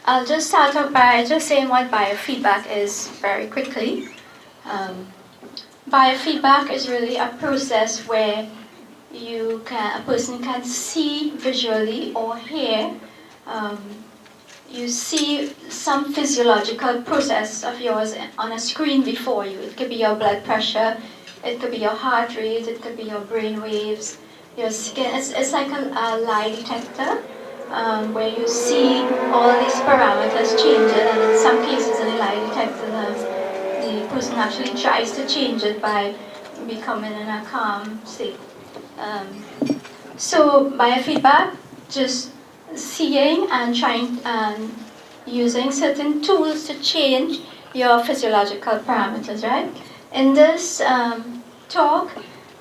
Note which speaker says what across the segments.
Speaker 1: I'll just start off by just saying what biofeedback is very quickly. Biofeedback is really a process where a person can see visually or hear. You see some physiological process of yours on a screen before you. It could be your blood pressure, it could be your heart rate, it could be your brain waves, your skin. It's like a lie detector where you see all these parameters changing, and in some cases in the lie detector, the person actually tries to change it by becoming in a calm state. So biofeedback, just seeing and trying and using certain tools to change your physiological parameters, right? In this talk,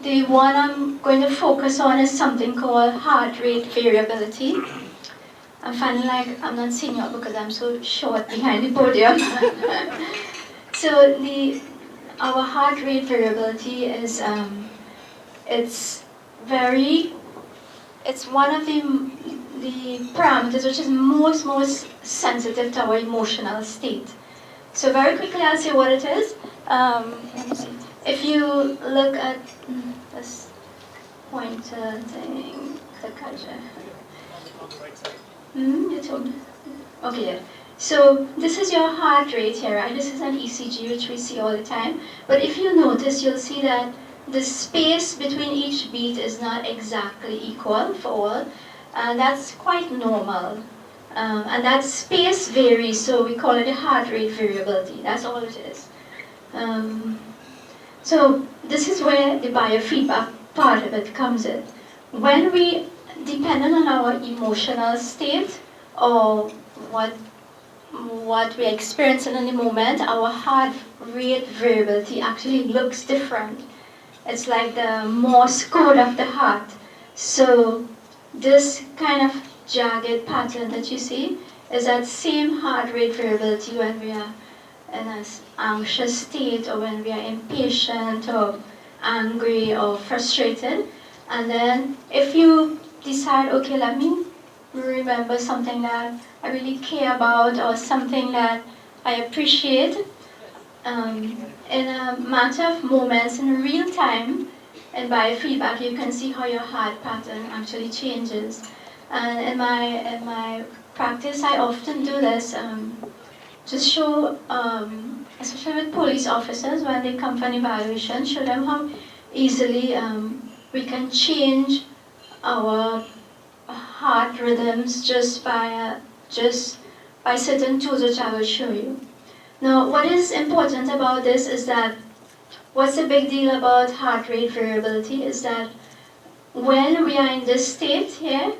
Speaker 1: the one I'm going to focus on is something called heart rate variability. I'm finding like I'm not seeing you because I'm so short behind the podium. So our heart rate variability is it's one of the parameters which is most sensitive to our emotional state. So very quickly I'll say what it is. Let me see. If you look at this pointer thing, you told me. Okay, yeah. So this is your heart rate here, right? This is an ECG which we see all the time. But if you notice, you'll see that the space between each beat is not exactly equal for all, and that's quite normal. And that space varies, so we call it a heart rate variability. That's all it is. So this is where the biofeedback part of it comes in. When we, depending on our emotional state or what we're experiencing in the moment, our heart rate variability actually looks different. It's like the Morse code of the heart. So this kind of jagged pattern that you see is that same heart rate variability when we are in an anxious state or when we are impatient or angry or frustrated. And then if you decide, okay, let me remember something that I really care about or something that I appreciate, in a matter of moments, in real time, and biofeedback, you can see how your heart pattern actually changes. And in my practice, I often do this, just show, especially with police officers when they come for an evaluation, show them how easily we can change our heart rhythms just by certain tools which I will show you. Now, what is important about this is that what's the big deal about heart rate variability is that when we are in this state here,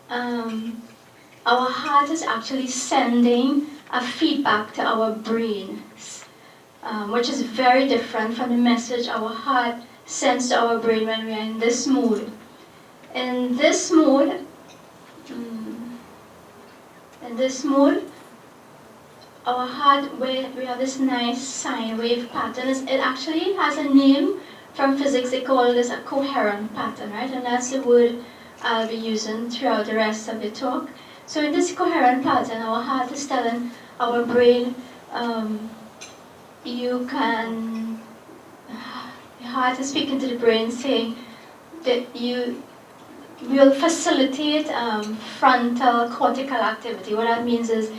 Speaker 1: our heart is actually sending a feedback to our brain, which is very different from the message our heart sends to our brain when we are in this mood. In this mood, our heart, we have this nice sine wave pattern. It actually has a name from physics. They call this a coherent pattern, right? And that's the word I'll be using throughout the rest of the talk. So in this coherent pattern, our heart is telling our brain, your heart is speaking to the brain saying that you will facilitate frontal cortical activity. What that means is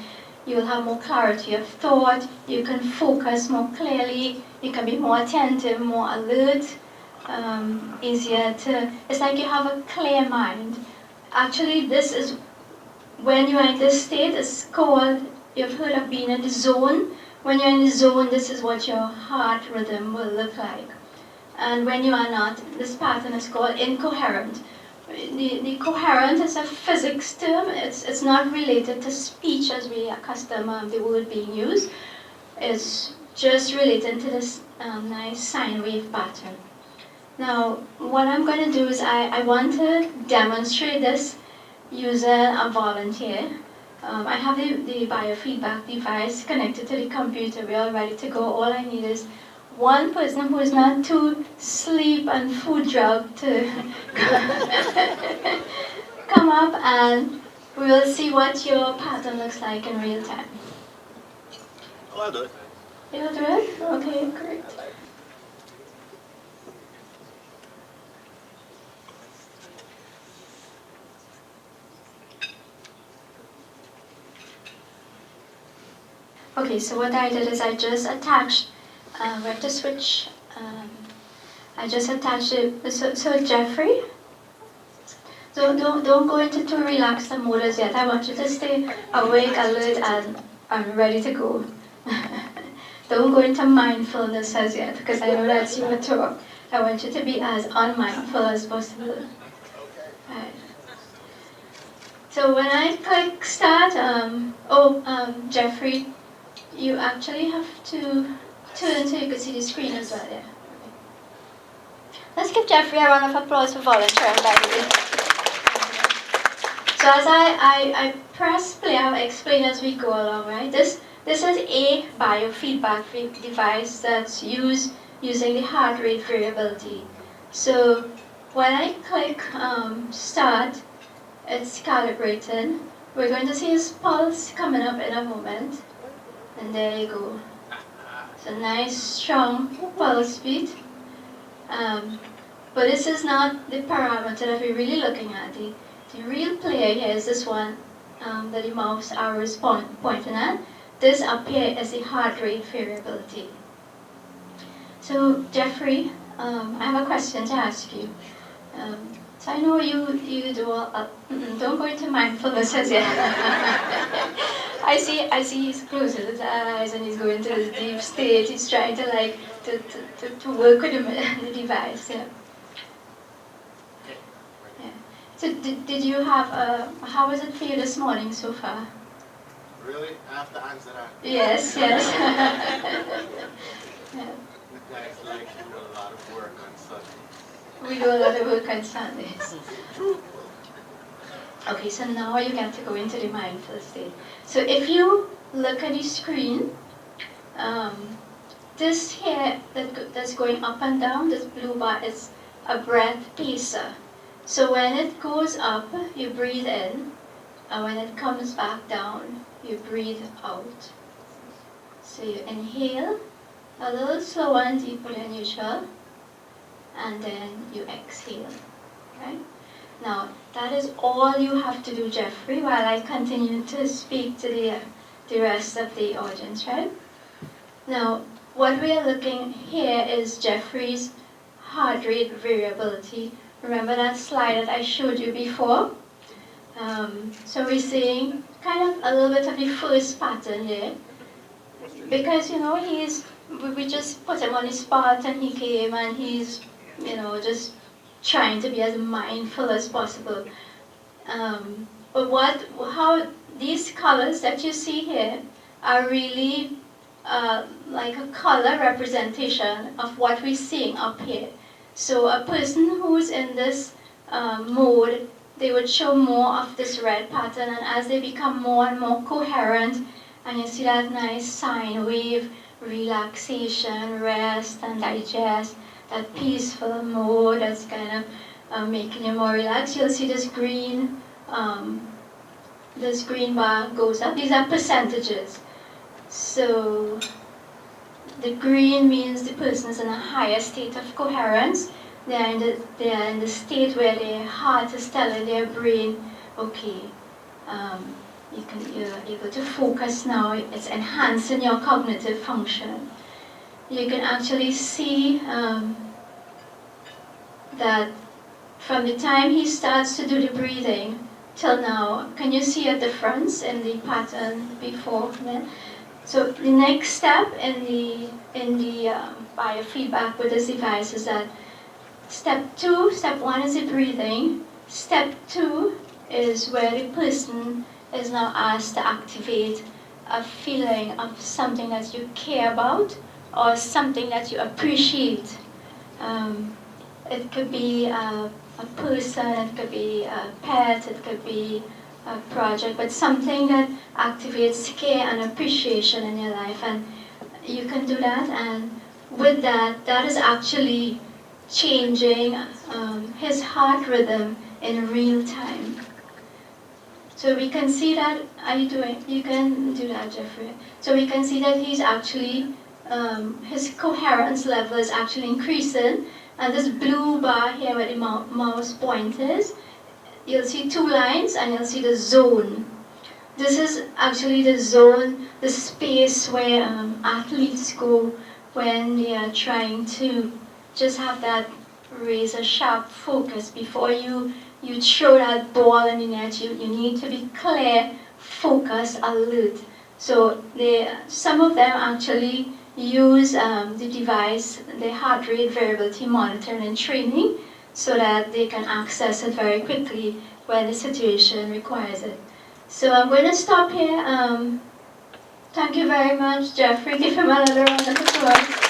Speaker 1: you will have more clarity of thought, you can focus more clearly, you can be more attentive, more alert, it's like you have a clear mind. Actually, this is, when you are in this state, it's called, you've heard of being in the zone. When you're in the zone, this is what your heart rhythm will look like. And when you are not, this pattern is called incoherent. The coherent is a physics term. It's not related to speech as we accustom the word being used. It's just related to this nice sine wave pattern. Now, what I'm going to do is I want to demonstrate this using a volunteer. I have the biofeedback device connected to the computer. We're all ready to go. All I need is one person who is not too sleep and food drugged to come up and We will see what your pattern looks like in real time.
Speaker 2: Oh, I'll do it.
Speaker 1: You'll do it? Okay, great. Okay, so what I did is I just attached, we have to switch, I just attached it, so Jeffrey, don't go into too relaxed a mode as yet. I want you to stay awake, alert, and ready to go. Don't go into mindfulness as yet, because I know that's your talk. I want you to be as unmindful as possible. Right. So when I click start, Jeffrey, you actually have to turn so you can see the screen as well, yeah. Let's give Jeffrey a round of applause for volunteering, by the way. So as I press play, I'll explain as we go along, right? This is a biofeedback device that's using the heart rate variability. So when I click start, it's calibrating. We're going to see his pulse coming up in a moment. And there you go. It's a nice, strong pulse beat. But this is not the parameter that we're really looking at. The real player here is this one that the mouse arrow is pointing at. This up here is the heart rate variability. So Jeffrey, I have a question to ask you. So I know you do don't go into mindfulness as yet. I see he's closing his eyes and he's going to this deep state. He's trying to to work with the device. Yeah. Yeah. So did you have how was it for you this morning so far?
Speaker 2: Really? I have to answer that?
Speaker 1: Yes. Yeah.
Speaker 2: It's like you do a lot of work on Sunday.
Speaker 1: We do a lot of work on Sundays. Okay, so now you get to go into the mindful state. So if you look at the screen, this here that's going up and down, this blue bar is a breath pacer. So when it goes up, you breathe in, and when it comes back down, you breathe out. So you inhale a little slower and deeper than usual, and then you exhale, right? Now, that is all you have to do, Jeffrey, while I continue to speak to the rest of the audience, right? Now, what we are looking here is Jeffrey's heart rate variability. Remember that slide that I showed you before? So we're seeing kind of a little bit of the first pattern here. Because, we just put him on the spot and he came and he's, just trying to be as mindful as possible. But how these colors that you see here are really like a color representation of what we're seeing up here. So a person who's in this mode, they would show more of this red pattern, and as they become more and more coherent, and you see that nice sine wave, relaxation, rest and digest, that peaceful mode that's kind of making you more relaxed, you'll see this green bar goes up. These are percentages. So the green means the person is in a higher state of coherence. They are in the state where their heart is telling their brain, okay, you're able to focus now. It's enhancing your cognitive function. You can actually see that from the time he starts to do the breathing till now, can you see a difference in the pattern before then? So the next step in the biofeedback with this device is that step one is the breathing. Step 2 is where the person is now asked to activate a feeling of something that you care about or something that you appreciate. It could be a person, it could be a pet, it could be a project, but something that activates care and appreciation in your life. And you can do that, and with that is actually changing his heart rhythm in real time. So we can see that, are you doing, you can do that, Jeffrey. So we can see that he's actually, his coherence level is actually increasing. And this blue bar here where the mouse point is, you'll see two lines and you'll see the zone. This is actually the zone, the space where athletes go when they are trying to just have that razor sharp focus. Before you throw that ball in the net, you need to be clear, focused, alert. So some of them actually use the device, the heart rate variability monitoring and training, so that they can access it very quickly when the situation requires it. So I'm going to stop here. Thank you very much, Jeffrey. Give him another round of applause.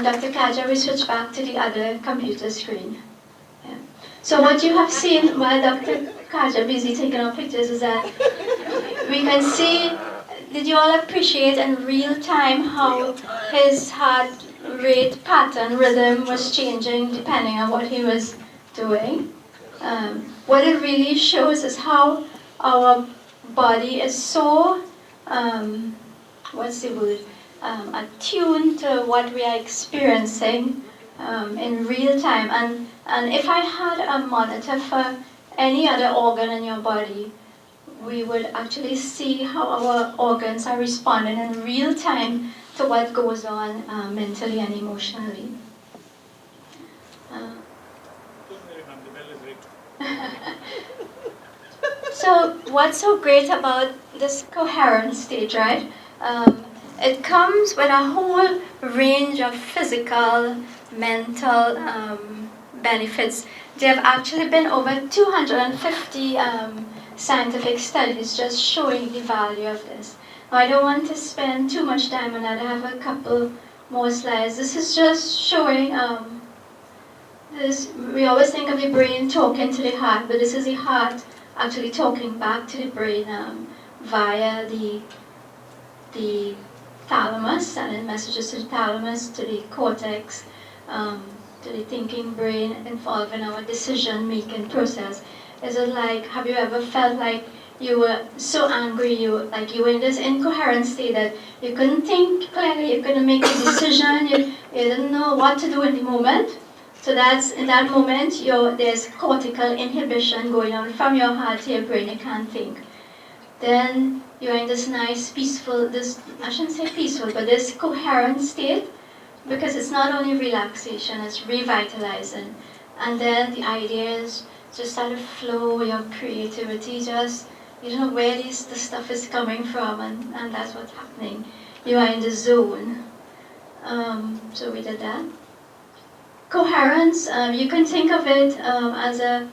Speaker 1: Dr. Kaja, we switch back to the other computer screen. Yeah. So what you have seen while Dr. Kaja busy taking our pictures is that we can see, did you all appreciate in real time how his heart rate pattern rhythm was changing depending on what he was doing? What it really shows is how our body is so, what's the word, attuned to what we are experiencing in real time. And if I had a monitor for any other organ in your body, we would actually see how our organs are responding in real time to what goes on mentally and emotionally. So what's so great about this coherent stage, right? It comes with a whole range of physical, mental benefits. There have actually been over 250 scientific studies just showing the value of this. Now, I don't want to spend too much time on that. I have a couple more slides. This is just showing this. We always think of the brain talking to the heart, but this is the heart actually talking back to the brain via the thalamus, sending messages to the thalamus, to the cortex, to the thinking brain, involved in our decision-making process. Is it like, have you ever felt like you were so angry, you were in this incoherent state that you couldn't think clearly, you couldn't make a decision, you didn't know what to do in the moment? So that's, in that moment, there's cortical inhibition going on from your heart to your brain, you can't think. Then you're in this nice, peaceful, I shouldn't say peaceful, but this coherent state, because it's not only relaxation, it's revitalizing. And then the ideas just start to flow, your creativity just, you don't know where the stuff is coming from, and that's what's happening. You are in the zone. So we did that. Coherence, you can think of it as a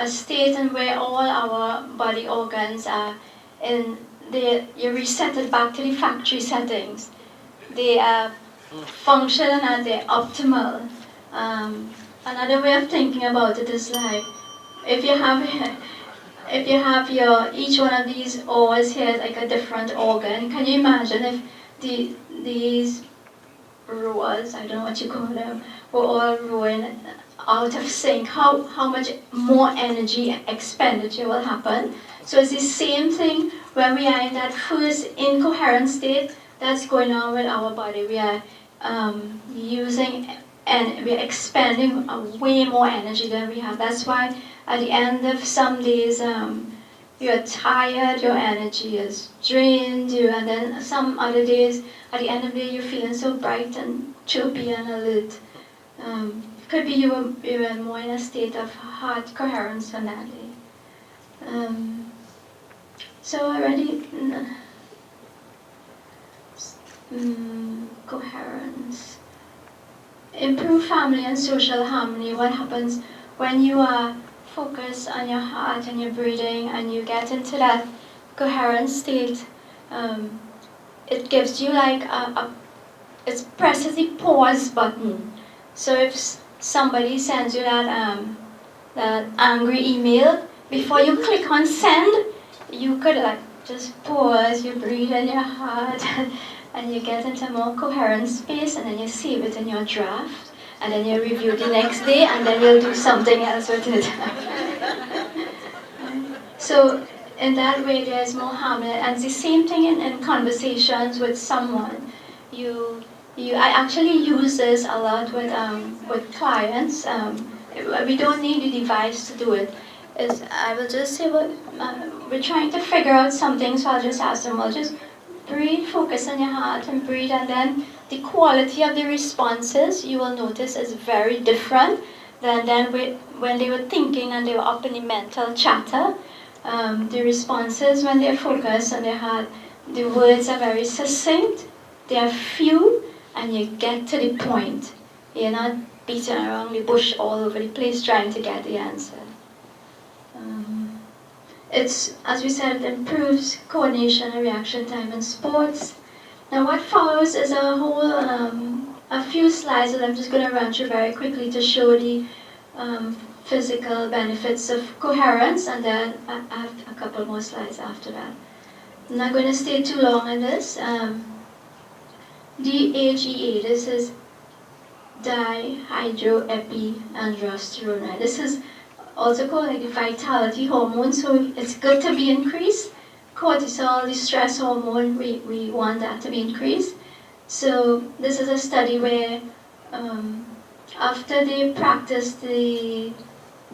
Speaker 1: state in where all our body organs are you reset it back to the factory settings. They are functioning at their optimal. Another way of thinking about it is like, if you have each one of these oars here is like a different organ, can you imagine if these rowers, I don't know what you call them, were all rowing out of sync, how much more energy expenditure will happen? So it's the same thing when we are in that first incoherent state that's going on with our body. We are using and we're expending way more energy than we have. That's why at the end of some days you're tired, your energy is drained, and then some other days, at the end of the day, you're feeling so bright and chirpy and alert. Could be you were more in a state of heart coherence on that day. So already, coherence. Improve family and social harmony. What happens when you are focused on your heart and your breathing and you get into that coherent state? It gives you like it presses the pause button. So if somebody sends you that angry email, before you click on send, you could like just pause, you breathe in your heart, and you get into a more coherent space, and then you save it in your draft, and then you review the next day, and then you'll do something else with it. So in that way, there's more harmony. And it's the same thing in conversations with someone. I actually use this a lot with clients. We don't need a device to do it. I will just say, well, we're trying to figure out something, so I'll just ask them, well, just breathe, focus on your heart and breathe, and then the quality of the responses you will notice is very different than when they were thinking and they were up in the mental chatter. The responses when they're focused on their heart, the words are very succinct, they are few, and you get to the point. You're not beating around the bush all over the place trying to get the answer. It's, as we said, it improves coordination and reaction time in sports. Now what follows is a whole, a few slides that I'm just going to run through very quickly to show the physical benefits of coherence, and then I have a couple more slides after that. I'm not going to stay too long on this. DHEA, this is dihydroepiandrosterone. This is also called like the vitality hormone, so it's good to be increased. Cortisol, the stress hormone, we want that to be increased. So this is a study where after they practiced the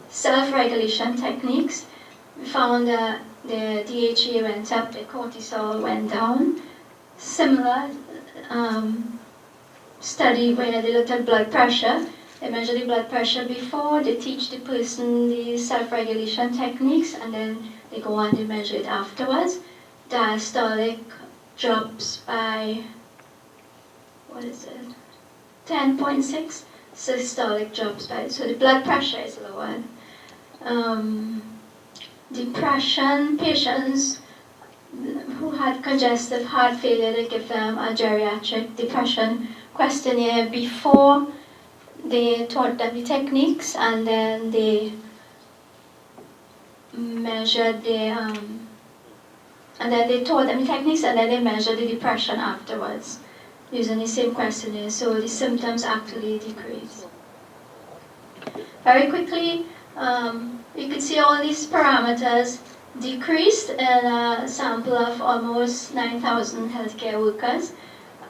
Speaker 1: self-regulation techniques, we found that the DHEA went up, the cortisol went down. Similar study where they looked at blood pressure. They measure the blood pressure before, they teach the person the self-regulation techniques, and then they go on to measure it afterwards. Diastolic drops by, 10.6. Systolic drops by, so the blood pressure is lowered. Depression, patients who had congestive heart failure, they give them a geriatric depression questionnaire before they taught them the techniques, and then they measured and then they taught them the techniques, and then they measured the depression afterwards using the same questionnaire, so the symptoms actually decrease. Very quickly, you can see all these parameters decreased in a sample of almost 9,000 healthcare workers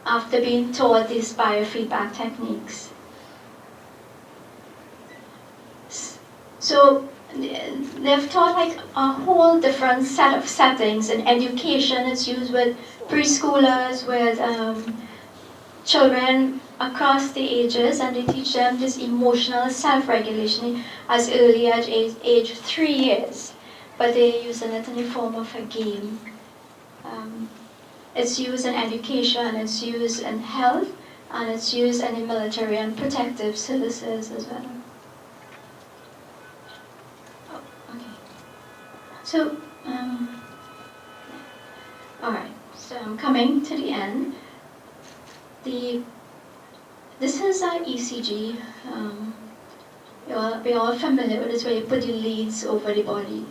Speaker 1: after being taught these biofeedback techniques. So they've taught like a whole different set of settings. In education, it's used with preschoolers, with children across the ages, and they teach them this emotional self-regulation as early as age 3 years. But they're using it in the form of a game. It's used in education, it's used in health, and it's used in the military and protective services as well. Oh, okay. So, all right. So I'm coming to the end. This is our ECG. We're all familiar with this, where you put the leads over the body.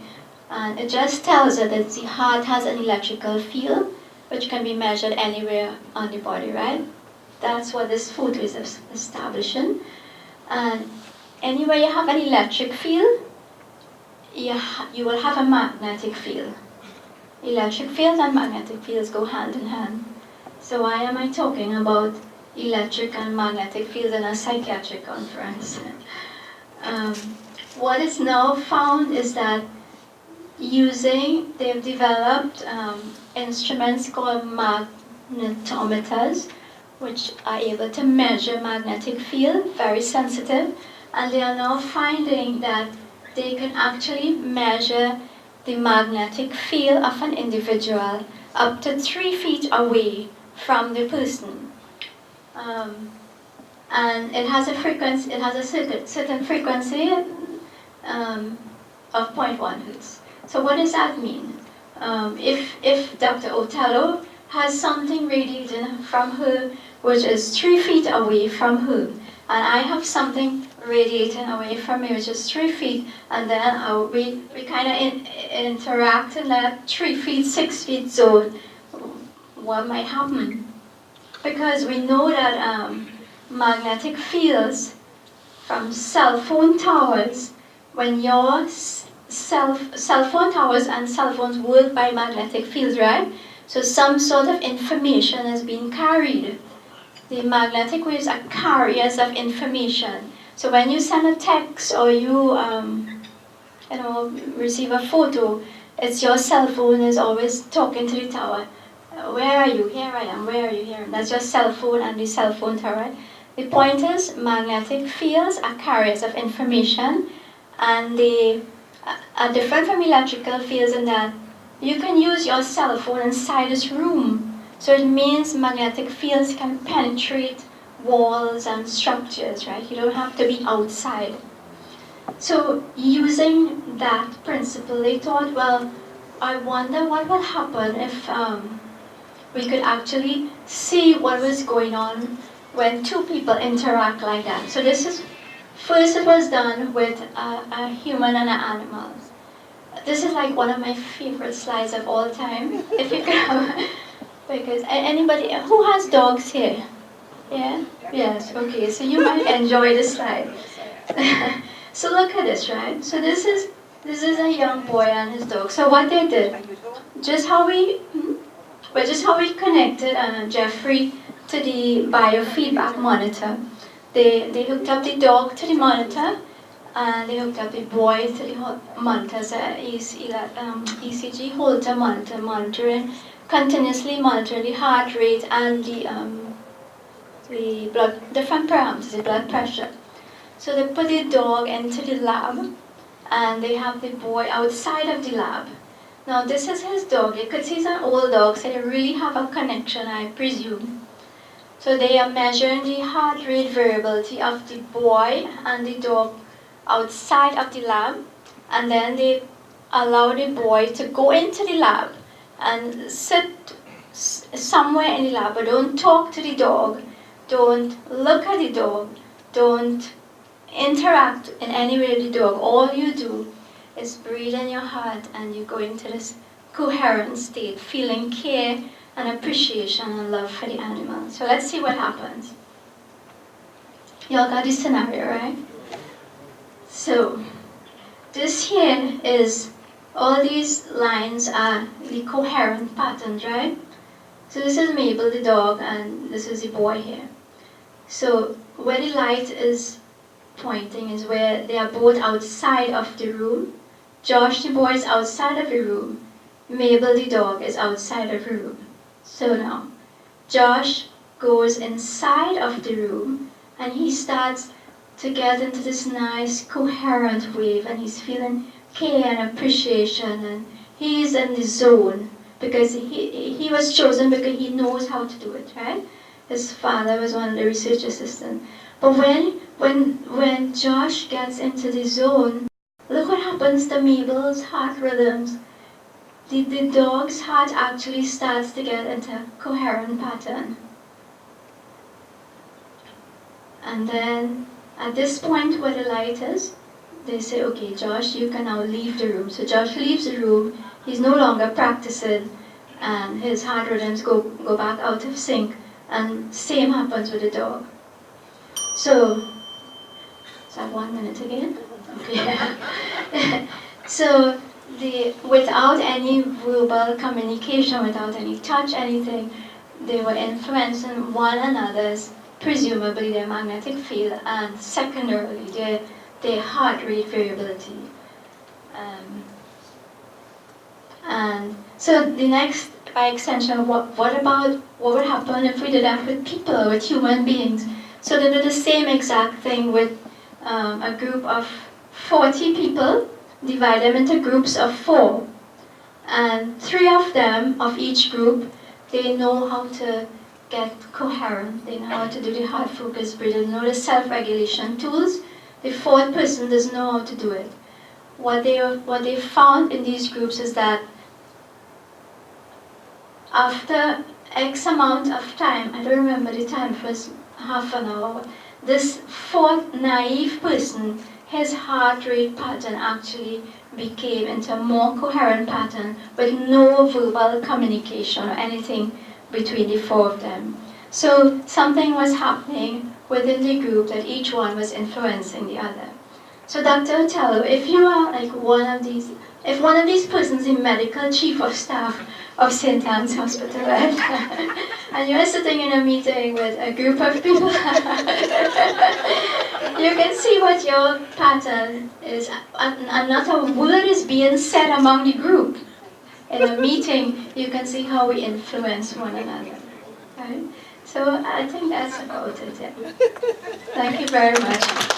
Speaker 1: And it just tells us that the heart has an electrical field, which can be measured anywhere on the body, right? That's what this photo is establishing. And anywhere you have an electric field, you will have a magnetic field. Electric fields and magnetic fields go hand in hand. So why am I talking about electric and magnetic fields in a psychiatric conference? What is now found is that they've developed instruments called magnetometers, which are able to measure magnetic field, very sensitive, and they are now finding that they can actually measure the magnetic field of an individual up to 3 feet away from the person. And it has a frequency, it has a certain frequency of 0.1 hertz. So what does that mean? If Dr. Otello has something radiating from her which is 3 feet away from her, and I have something radiating away from me which is 3 feet, and then we kind of interact in that 3 feet, 6 feet zone, what might happen? Because we know that magnetic fields from cell phone towers, when you're cell phone towers and cell phones work by magnetic fields, right? So some sort of information is being carried. The magnetic waves are carriers of information. So when you send a text or you receive a photo, it's your cell phone is always talking to the tower. Where are you? Here I am. Where are you? Here. That's your cell phone and the cell phone tower. The point is, magnetic fields are carriers of information, and they are different from electrical fields in that you can use your cell phone inside this room. So it means magnetic fields can penetrate walls and structures, right? You don't have to be outside. So using that principle, they thought, well, I wonder what will happen if we could actually see what was going on when two people interact like that. So this is, first it was done with a human and an animal. This is like one of my favorite slides of all time. If you could, because anybody who has dogs here? Yeah? Yes, okay, so you might enjoy this slide. So look at this, right? So this is a young boy and his dog. So what they did, just how we connected Jeffrey to the biofeedback monitor. They hooked up the dog to the monitor, and they hooked up the boy to the monitor, so ECG Holter monitor, continuously monitoring the heart rate and the blood, different parameters, the blood pressure. So they put the dog into the lab, and they have the boy outside of the lab. Now this is his dog. You could see he's an old dog, so they really have a connection, I presume. So they are measuring the heart rate variability of the boy and the dog outside of the lab, and then they allow the boy to go into the lab and sit somewhere in the lab, but don't talk to the dog, don't look at the dog, don't interact in any way with the dog. All you do is breathe in your heart, and you go into this coherent state, feeling care and appreciation and love for the animal. So let's see what happens. Y'all got this scenario, right? So this here is, all these lines are the coherent patterns, right? So this is Mabel, the dog, and this is the boy here. So where the light is pointing is where they are both outside of the room. Josh, the boy, is outside of the room. Mabel, the dog, is outside of the room. So now, Josh goes inside of the room, and he starts to get into this nice coherent wave, and he's feeling care and appreciation, and he's in the zone because he was chosen because he knows how to do it, right? His father was one of the research assistants. But when Josh gets into the zone, look what happens to Mabel's heart rhythms. The dog's heart actually starts to get into a coherent pattern. And then at this point where the light is, they say, okay, Josh, you can now leave the room. So Josh leaves the room, he's no longer practicing, and his heart rhythms go back out of sync, and same happens with the dog. So, is that 1 minute again? Okay. So, without any verbal communication, without any touch, anything, they were influencing one another's, presumably their magnetic field, and secondarily their heart rate variability. And so the next, by extension, what would happen if we did that with people, with human beings? So they did the same exact thing with a group of 40 people, divide them into groups of 4. And 3 of them, of each group, they know how to get coherent, they know how to do the heart focus breathing, they know the self-regulation tools. The 4th person doesn't know how to do it. What they found in these groups is that after X amount of time, I don't remember the time, it was half an hour, this 4th naive person, his heart rate pattern actually became into a more coherent pattern with no verbal communication or anything between the 4 of them. So something was happening within the group that each one was influencing the other. So Dr. Otello, if you are like one of these persons in medical chief of staff of St. Anne's Hospital, right? And you're sitting in a meeting with a group of people, you can see what your pattern is, and not a word is being said among the group. In a meeting, you can see how we influence one another, right? So I think that's about it. Yeah. Thank you very much.